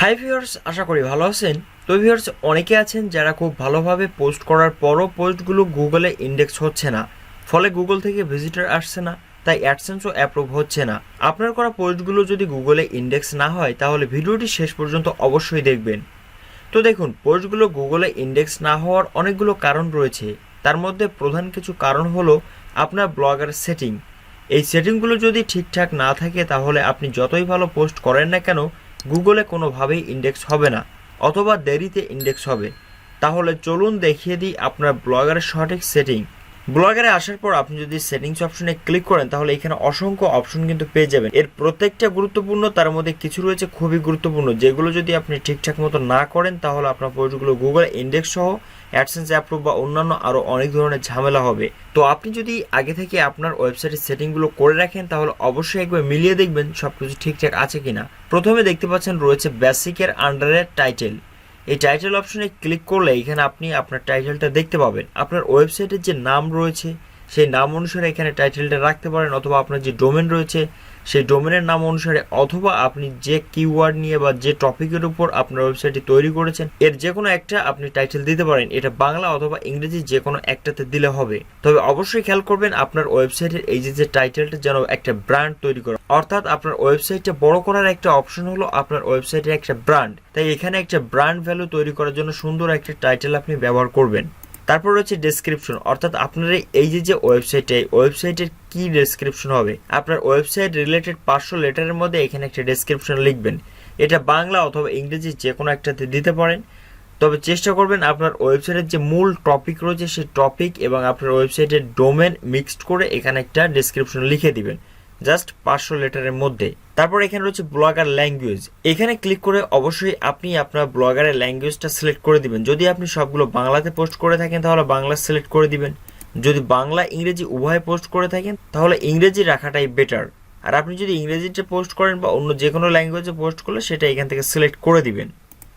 Hi viewers, আশা করি ভালো আছেন। তো ভিউয়ার্স, অনেকে আছেন যারা খুব ভালোভাবে পোস্ট করার পরও পোস্টগুলো গুগলে ইন্ডেক্স হচ্ছে না, ফলে গুগল থেকে ভিজিটর আসছে না, তাই অ্যাডসেন্সও অ্যাপ্রুভ হচ্ছে না। আপনার করা পোস্টগুলো যদি গুগলে ইন্ডেক্স না হয় তাহলে ভিডিওটি শেষ পর্যন্ত অবশ্যই দেখবেন। তো দেখুন, পোস্টগুলো গুগলে ইন্ডেক্স না হওয়ার অনেকগুলো কারণ রয়েছে। তার মধ্যে প্রধান কিছু কারণ হলো আপনার ব্লগার সেটিং। এই সেটিংগুলো যদি ঠিকঠাক না থাকে তাহলে আপনি যতই ভালো পোস্ট করেন না কেন গুগলে কোনোভাবেই ইন্ডেক্স হবে না, অথবা দেরিতে ইন্ডেক্স হবে। তাহলে চলুন দেখিয়ে দিই আপনার ব্লগারের সঠিক সেটিং। ব্লগারে আসার পর আপনি যদি সেটিংস অপশনে ক্লিক করেন তাহলে এখানে অসংখ্য অপশন কিন্তু পেয়ে যাবেন। এর প্রত্যেকটা গুরুত্বপূর্ণ, তার মধ্যে কিছু রয়েছে খুবই গুরুত্বপূর্ণ, যেগুলো যদি আপনি ঠিকঠাক মতো না করেন তাহলে আপনার পোস্টগুলো গুগলে ইন্ডেক্স সহ অ্যাডসেন্স অ্যাপ্রুভ বা অন্যান্য আরও অনেক ধরনের ঝামেলা হবে। তো আপনি যদি আগে থেকে আপনার ওয়েবসাইটের সেটিংগুলো করে রাখেন তাহলে অবশ্যই একবার মিলিয়ে দেখবেন সবকিছু ঠিকঠাক আছে কিনা। প্রথমে দেখতে পাচ্ছেন রয়েছে বেসিকের আন্ডারে টাইটেল। এই টাইটেল অপশনে ক্লিক করলে এখানে আপনি আপনার টাইটেলটা দেখতে পাবেন। আপনার ওয়েবসাইটের যে নাম রয়েছে সেই নাম অনুসারে এখানে টাইটেলটা রাখতে পারেন, অথবা আপনার যে ডোমেন রয়েছে সেই ডোমেনের নাম অনুসারে, অথবা আপনি যে কিওয়ার্ড নিয়ে বা যে টপিকের উপর আপনার ওয়েবসাইটটি তৈরি করেছেন এর যে কোনো একটা আপনি টাইটেল দিতে পারেন। এটা বাংলা অথবা ইংরেজি যে কোনো একটাতে দিলে হবে। তবে অবশ্যই খেয়াল করবেন আপনার ওয়েবসাইটের এই যে টাইটেলটা যেন একটা ব্র্যান্ড তৈরি করে, অর্থাৎ আপনার ওয়েবসাইটটা বড় করার একটা অপশন হলো আপনার ওয়েবসাইটের একটা ব্র্যান্ড। তাই এখানে একটা ব্র্যান্ড ভ্যালু তৈরি করার জন্য সুন্দর একটা টাইটেল আপনি ব্যবহার করবেন। তারপর রয়েছে ডেসক্রিপশন, অর্থাৎ আপনার এই যে ওয়েবসাইটের কি ডেসক্রিপশন হবে। আপনার ওয়েবসাইট রিলেটেড 500 লেটারের মধ্যে এখানে একটা ডেসক্রিপশন লিখবেন। এটা বাংলা অথবা ইংরেজি যে কোনো একটাতে দিতে পারেন। তবে চেষ্টা করবেন আপনার ওয়েবসাইটের যে মূল টপিক রয়েছে সেই টপিক এবং আপনার ওয়েবসাইটের ডোমেন মিক্সড করে এখানে একটা ডেসক্রিপশন লিখে দিবেন, জাস্ট 500 লেটারের মধ্যে। তারপর এখানে রয়েছে ব্লগার ল্যাঙ্গুয়েজ। এখানে ক্লিক করে অবশ্যই আপনি আপনার ব্লগারের ল্যাঙ্গুয়েজটা সিলেক্ট করে দিবেন। যদি আপনি সবগুলো বাংলাতে পোস্ট করে থাকেন তাহলে বাংলা সিলেক্ট করে দিবেন। যদি বাংলা ইংরেজি উভয় পোস্ট করে থাকেন তাহলে ইংরেজি রাখাটাই বেটার। আর আপনি যদি ইংরেজিতে পোস্ট করেন বা অন্য যে কোনো ল্যাঙ্গুয়েজে পোস্ট করলে সেটা এখান থেকে সিলেক্ট করে দিবেন।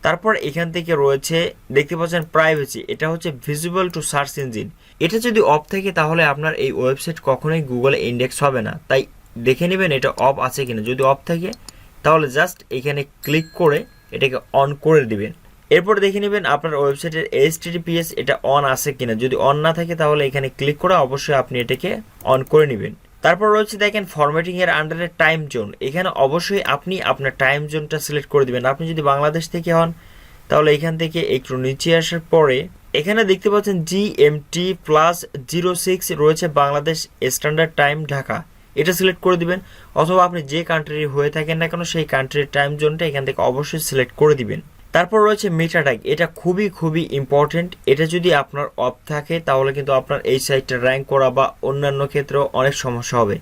তারপর এখান থেকে রয়েছে দেখতে পাচ্ছেন প্রাইভেসি। এটা হচ্ছে ভিজিবল টু সার্চ ইঞ্জিন। এটা যদি অফ থাকে তাহলে আপনার এই ওয়েবসাইট কখনোই গুগলে ইন্ডেক্স হবে না। তাই দেখে নেবেন এটা অফ আছে কিনা। যদি অফ থাকে তাহলে জাস্ট এখানে ক্লিক করে এটাকে অন করে দিবেন। এরপর দেখে নেবেন আপনার ওয়েবসাইটের HTTPS এটা অন আছে কিনা। যদি অন না থাকে তাহলে এখানে ক্লিক করে অবশ্যই আপনি এটাকে অন করে নেবেন। তারপর রয়েছে দেখেন ফরম্যাটিং এর আন্ডারে টাইম জোন। এখানে অবশ্যই আপনি আপনার টাইম জোনটা সিলেক্ট করে দিবেন। আপনি যদি বাংলাদেশ থেকে হন তাহলে এখান থেকে একটু নিচে আসার পরে এখানে দেখতে পাচ্ছেন GMT+06 রয়েছে বাংলাদেশ স্ট্যান্ডার্ড টাইম ঢাকা, এটা সিলেক্ট করে দিবেন। অথবা আপনি যে কান্ট্রির হয়ে থাকেন না কেন সেই কান্ট্রির টাইম জোনটা এখান থেকে অবশ্যই সিলেক্ট করে দিবেন। তারপর রয়েছে মেটা ট্যাগ। এটা খুবই ইম্পর্টেন্ট। এটা যদি আপনার অফ থাকে তাহলে কিন্তু আপনার এই সাইটটা র্যাঙ্ক করা বা অন্যান্য ক্ষেত্রেও অনেক সমস্যা হবে।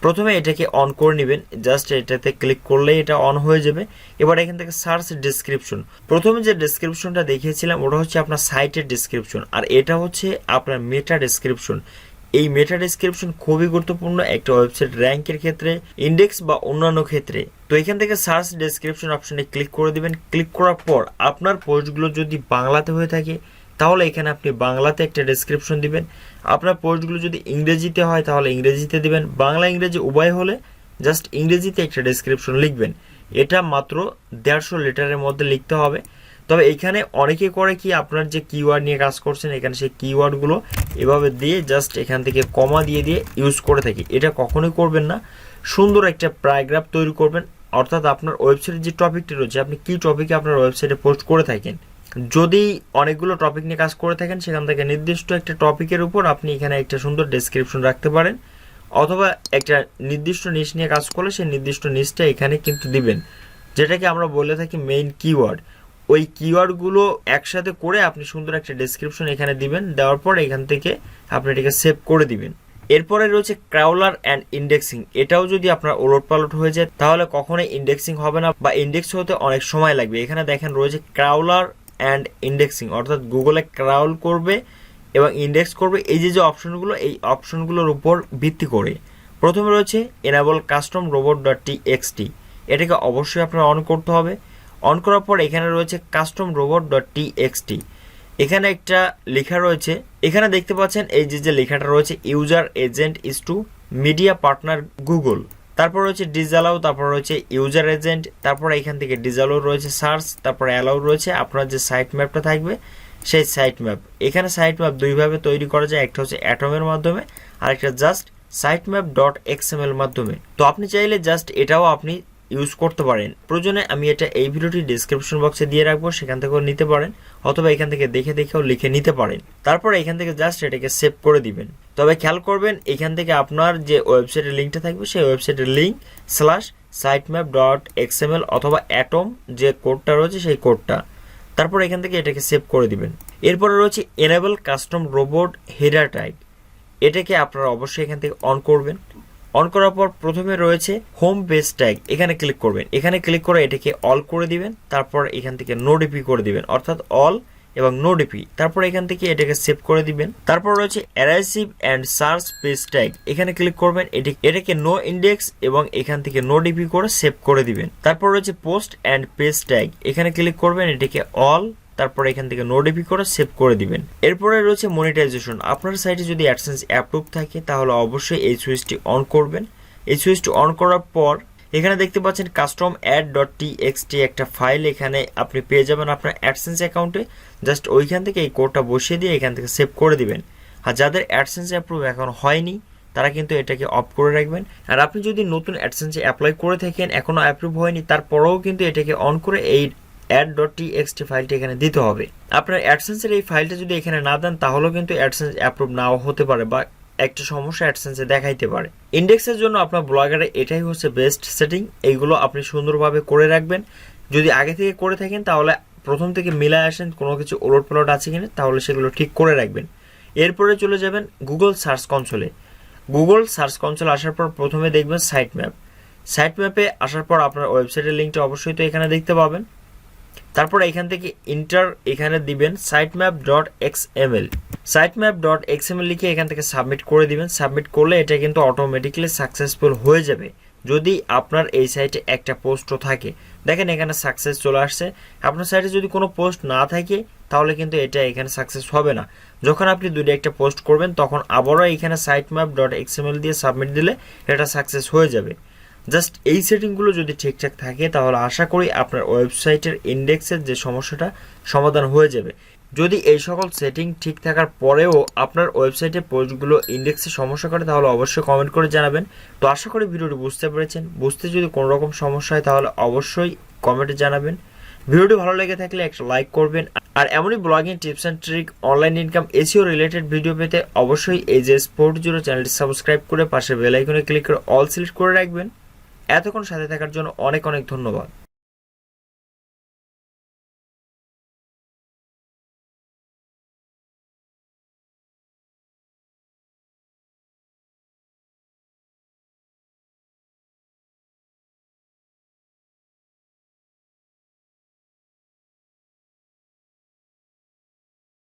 প্রথমে এটাকে অন করে নেবেন, জাস্ট এটাতে ক্লিক করলেই এটা অন হয়ে যাবে। এবার এখান থেকে সার্চ ডেসক্রিপশন। প্রথমে যে ডেসক্রিপশনটা দেখিয়েছিলাম ওটা হচ্ছে আপনার সাইটের ডেসক্রিপশন, আর এটা হচ্ছে আপনার মেটা ডেসক্রিপশন। এই মেটা ডেসক্রিপশন খুবই গুরুত্বপূর্ণ একটা ওয়েবসাইট র্যাঙ্কের ক্ষেত্রে, ইন্ডেক্স বা অন্যান্য ক্ষেত্রে। তো এখান থেকে সার্চ ডেসক্রিপশন অপশনে ক্লিক করে দিবেন। ক্লিক করার পর আপনার পোস্টগুলো যদি বাংলাতে হয়ে থাকে তাহলে এখানে আপনি বাংলাতে একটা ডেসক্রিপশন দিবেন। আপনার পোস্টগুলো যদি ইংরেজিতে হয় তাহলে ইংরেজিতে দিবেন। বাংলা ইংরেজি উভয় হলে জাস্ট ইংরেজিতে একটা ডেসক্রিপশন লিখবেন। এটা মাত্র 150 লেটারের মধ্যে লিখতে হবে। তবে এখানে অনেকে করে কি, আপনার যে কিওয়ার্ড নিয়ে কাজ করছেন এখানে সেই কিওয়ার্ডগুলো এভাবে দিয়ে জাস্ট এখান থেকে কমা দিয়ে ইউজ করে থাকি। এটা কখনোই করবেন না। সুন্দর একটা প্যারাগ্রাফ তৈরি করবেন, অর্থাৎ আপনার ওয়েবসাইটের যে টপিকটি রয়েছে আপনি কি টপিকে আপনার ওয়েবসাইটে পোস্ট করে থাকেন। যদি অনেকগুলো টপিক নিয়ে কাজ করে থাকেন সেখান থেকে নির্দিষ্ট একটা টপিকের উপর আপনি এখানে একটা সুন্দর ডেসক্রিপশন রাখতে পারেন, অথবা একটা নির্দিষ্ট নিশ নিয়ে কাজ করলে সেই নির্দিষ্ট নিশটা এখানে কিন্তু দিবেন, যেটাকে আমরা বলে থাকি মেইন কিওয়ার্ড। ওই কিওয়ার্ডগুলো একসাথে করে আপনি সুন্দর একটা ডেসক্রিপশন এখানে দিবেন। দেওয়ার পর এখান থেকে আপনি এটাকে সেভ করে দিবেন। এরপরে রয়েছে ক্রাউলার অ্যান্ড ইন্ডেক্সিং। এটাও যদি আপনার ওলটপালট হয়ে যায় তাহলে কখনোই ইন্ডেক্সিং হবে না বা ইন্ডেক্স হতে অনেক সময় লাগবে। এখানে দেখেন রয়েছে ক্রাউলার অ্যান্ড ইন্ডেক্সিং, অর্থাৎ গুগলে ক্রাউল করবে এবং ইন্ডেক্স করবে। এই যে অপশনগুলো, এই অপশনগুলোর উপর ভিত্তি করে প্রথমে রয়েছে enable custom robot.txt। এটাকে অবশ্যই আপনার অন করতে হবে। অন করার পর এখানে রয়েছে custom robot.txt। এখানে একটা লেখা রয়েছে, এখানে দেখতে পাচ্ছেন এই যে লেখাটা রয়েছে user agent is to media partner Google. তারপর রয়েছে ডিসঅ্যালাউ, তারপর রয়েছে ইউজার এজেন্ট, তারপর এখান থেকে ডিসঅ্যালাউ রয়েছে সার্চ, তারপর অ্যালাউ রয়েছে আপনার যে সাইট ম্যাপটা থাকবে সেই সাইট ম্যাপ। এখানে সাইট ম্যাপ দুইভাবে তৈরি করা যায়, একটা হচ্ছে অ্যাটমের মাধ্যমে আর একটা just site map dot XML মাধ্যমে। তো আপনি চাইলে জাস্ট এটাও আপনি ইউজ করতে পারেন। প্রয়োজনে আমি এটা এই ভিডিওটি ডেসক্রিপশন বক্সে দিয়ে রাখবো, সেখান থেকেও নিতে পারেন, অথবা এখান থেকে দেখেও লিখে নিতে পারেন। তারপর এখান থেকে জাস্ট এটাকে সেভ করে দিবেন। তবে খেয়াল করবেন এখান থেকে আপনার যে ওয়েবসাইটের লিঙ্কটা থাকবে সেই ওয়েবসাইটের লিঙ্ক /sitemap ডট এক্সএমএল অথবা অ্যাটম যে কোডটা রয়েছে সেই কোডটা, তারপর এখান থেকে এটাকে সেভ করে দিবেন। এরপরে রয়েছে enable custom robot header tag, এটাকে আপনারা অবশ্যই এখান থেকে অন করবেন। অন করার পর প্রথমে রয়েছে হোম পেজ ট্যাগ, এখানে ক্লিক করবেন। এখানে ক্লিক করে এটাকে অল করে দিবেন, তারপর এখান থেকে নো ডিপি করে দিবেন, অর্থাৎ অল এবং নো ডিপি। তারপর এখান থেকে এটাকে সেভ করে দিবেন। তারপর রয়েছে অ্যারাইসিভ অ্যান্ড সার্চ পেজ ট্যাগ, এখানে ক্লিক করবেন, এটাকে নো ইন্ডেক্স এবং এখান থেকে নো ডিপি করে সেভ করে দিবেন। তারপর রয়েছে পোস্ট অ্যান্ড পেজ ট্যাগ, এখানে ক্লিক করবেন, এটাকে অল, তারপর এখান থেকে নো ডিপি করে সেভ করে দিবেন। এরপরে রয়েছে মনিটাইজেশন। আপনার সাইটে যদি অ্যাডসেন্স অ্যাপ্রুভ থাকে তাহলে অবশ্যই এই সুইচটি অন করবেন। এই সুইচটি অন করার পর এখানে দেখতে পাচ্ছেন কাস্টম অ্যাড ডট টিএক্সটি একটা ফাইল এখানে আপনি পেয়ে যাবেন আপনার অ্যাডসেন্স অ্যাকাউন্টে। জাস্ট ওইখান থেকে এই কোডটা বসিয়ে দিয়ে এখান থেকে সেভ করে দিবেন। আর যাদের অ্যাডসেন্স অ্যাপ্রুভ এখন হয়নি তারা কিন্তু এটাকে অফ করে রাখবেন। আর আপনি যদি নতুন অ্যাডসেন্সে অ্যাপ্লাই করে থাকেন এখনও অ্যাপ্রুভ হয়নি, তারপরেও কিন্তু এটাকে অন করে এই add.txt ফাইলটি এখানে দিতে হবে। আপনার অ্যাডসেন্সের এই ফাইলটা যদি এখানে না দেন তাহলেও কিন্তু অ্যাডসেন্স অ্যাপ্রুভ নাও হতে পারে বা একটা সমস্যা অ্যাডসেন্সে দেখাইতে পারে। ইন্ডেক্সের জন্য আপনার ব্লগারে এটাই হচ্ছে বেস্ট সেটিং। এইগুলো আপনি সুন্দরভাবে করে রাখবেন। যদি আগে থেকে করে থাকেন তাহলে প্রথম থেকে মিলায় আসেন কোনো কিছু ওলট পালট আছে কিনা, তাহলে সেগুলো ঠিক করে রাখবেন। এরপরে চলে যাবেন গুগল সার্চ কনসোলে। গুগল সার্চ কনসোল আসার পর প্রথমে দেখবেন সাইট ম্যাপ। সাইট ম্যাপে আসার পর আপনার ওয়েবসাইটের লিঙ্কটা অবশ্যই তো এখানে দেখতে পাবেন। তারপর এখান থেকে ইন্টার এখানে দিবেন sitemap dot XML. sitemap dot XML লিখে এখান থেকে সাবমিট করে দিবেন। সাবমিট করলে এটা কিন্তু অটোমেটিক্যালি সাকসেসফুল হয়ে যাবে যদি আপনার এই সাইটে একটা পোস্টও থাকে। দেখেন এখানে সাকসেস চলে আসছে। আপনার সাইটে যদি কোনো পোস্ট না থাকে তাহলে কিন্তু এটা এখানে সাকসেস হবে না। যখন আপনি দুটো একটা পোস্ট করবেন তখন আবারও এখানে sitemap ডট এক্সএমএল দিয়ে সাবমিট দিলে এটা সাকসেস হয়ে যাবে। জাস্ট এই সেটিংগুলো যদি ঠিকঠাক থাকে তাহলে আশা করি আপনার ওয়েবসাইটের ইন্ডেক্সের যে সমস্যাটা সমাধান হয়ে যাবে। যদি এই সকল সেটিং ঠিক থাকার পরেও আপনার ওয়েবসাইটে পোস্টগুলো ইন্ডেক্সে সমস্যা করে তাহলে অবশ্যই কমেন্ট করে জানাবেন। তো আশা করি ভিডিওটি বুঝতে পেরেছেন। বুঝতে যদি কোনো রকম সমস্যা হয় তাহলে অবশ্যই কমেন্টে জানাবেন। ভিডিওটি ভালো লেগে থাকলে একটা লাইক করবেন। আর এমনই blogging tips and trick, online income, SEO related video পেতে অবশ্যই এই যে Sport0 চ্যানেলটি সাবস্ক্রাইব করে পাশে বেল আইকনে ক্লিক করে অল সিলেক্ট করে রাখবেন। এতক্ষণ সাথে থাকার জন্য অনেক অনেক ধন্যবাদ।